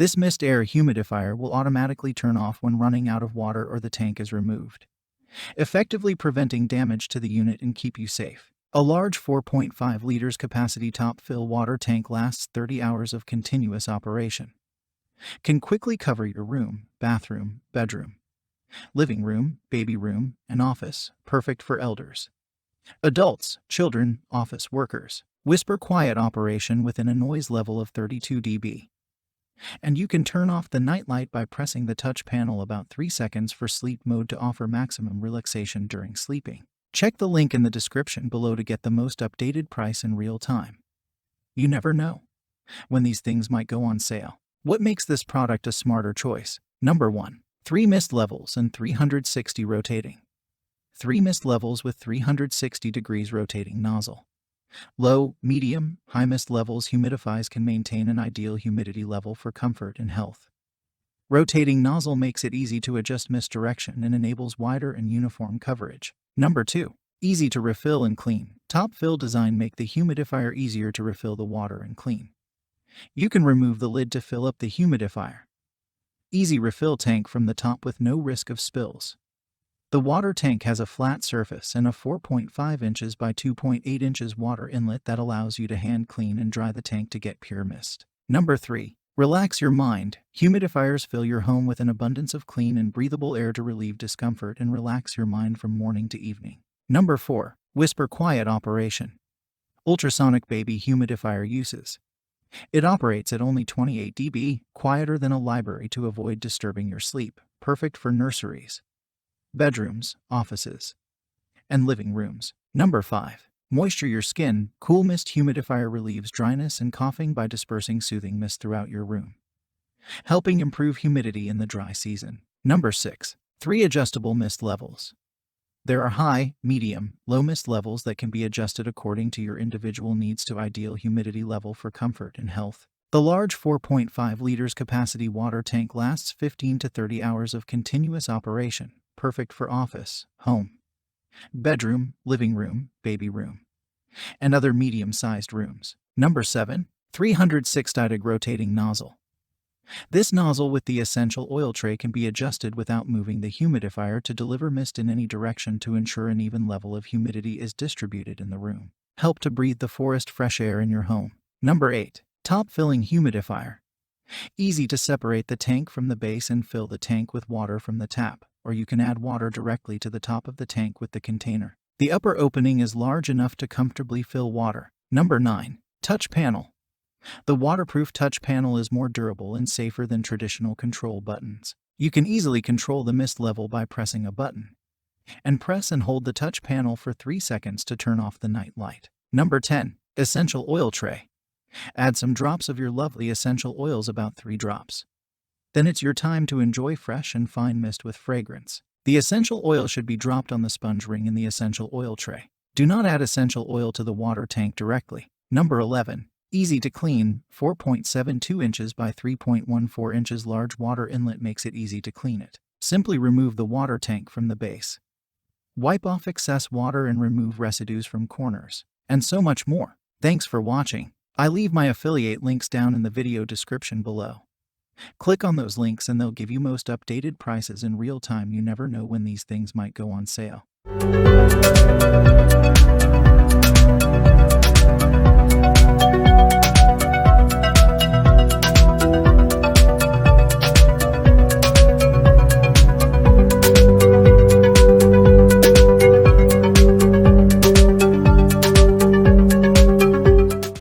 This mist air humidifier will automatically turn off when running out of water or the tank is removed, effectively preventing damage to the unit and keep you safe. A large 4.5 liters capacity top fill water tank lasts 30 hours of continuous operation. Can quickly cover your room, bathroom, bedroom, living room, baby room, and office, perfect for elders, adults, children, office workers. Whisper quiet operation within a noise level of 32 dB. And you can turn off the nightlight by pressing the touch panel about 3 seconds for sleep mode to offer maximum relaxation during sleeping. Check the link in the description below to get the most updated price in real time. You never know when these things might go on sale. What makes this product a smarter choice? Number 1. 3 mist levels and 360 rotating. 3 mist levels with 360 degrees rotating nozzle. Low, medium, high mist levels humidifiers can maintain an ideal humidity level for comfort and health. Rotating nozzle makes it easy to adjust mist direction and enables wider and uniform coverage. Number 2. Easy to refill and clean. Top fill design make the humidifier easier to refill the water and clean. You can remove the lid to fill up the humidifier. Easy refill tank from the top with no risk of spills. The water tank has a flat surface and a 4.5 inches by 2.8 inches water inlet that allows you to hand clean and dry the tank to get pure mist. Number 3. Relax your mind. Humidifiers fill your home with an abundance of clean and breathable air to relieve discomfort and relax your mind from morning to evening. Number 4. Whisper quiet operation. Ultrasonic baby humidifier uses. It operates at only 28 dB, quieter than a library to avoid disturbing your sleep, perfect for nurseries, bedrooms, offices, and living rooms. Number 5. Moisture your skin. Cool mist humidifier relieves dryness and coughing by dispersing soothing mist throughout your room, helping improve humidity in the dry season. Number 6. 3 adjustable mist levels. There are high, medium, low mist levels that can be adjusted according to your individual needs to ideal humidity level for comfort and health. The large 4.5 liters capacity water tank lasts 15 to 30 hours of continuous operation, perfect for office, home, bedroom, living room, baby room, and other medium-sized rooms. Number 7. 360 rotating nozzle. This nozzle with the essential oil tray can be adjusted without moving the humidifier to deliver mist in any direction to ensure an even level of humidity is distributed in the room. Help to breathe the forest fresh air in your home. Number 8. Top filling humidifier. Easy to separate the tank from the base and fill the tank with water from the tap, or you can add water directly to the top of the tank with the container. The upper opening is large enough to comfortably fill water. Number 9. Touch panel. The waterproof touch panel is more durable and safer than traditional control buttons. You can easily control the mist level by pressing a button, and press and hold the touch panel for 3 seconds to turn off the night light. Number 10. Essential oil tray. Add some drops of your lovely essential oils, about 3 drops. Then it's your time to enjoy fresh and fine mist with fragrance. The essential oil should be dropped on the sponge ring in the essential oil tray. Do not add essential oil to the water tank directly. Number 11. Easy to clean. 4.72 inches by 3.14 inches large water inlet makes it easy to clean it. Simply remove the water tank from the base. Wipe off excess water and remove residues from corners. And so much more. Thanks for watching. I leave my affiliate links down in the video description below. Click on those links and they'll give you most updated prices in real time. You never know when these things might go on sale.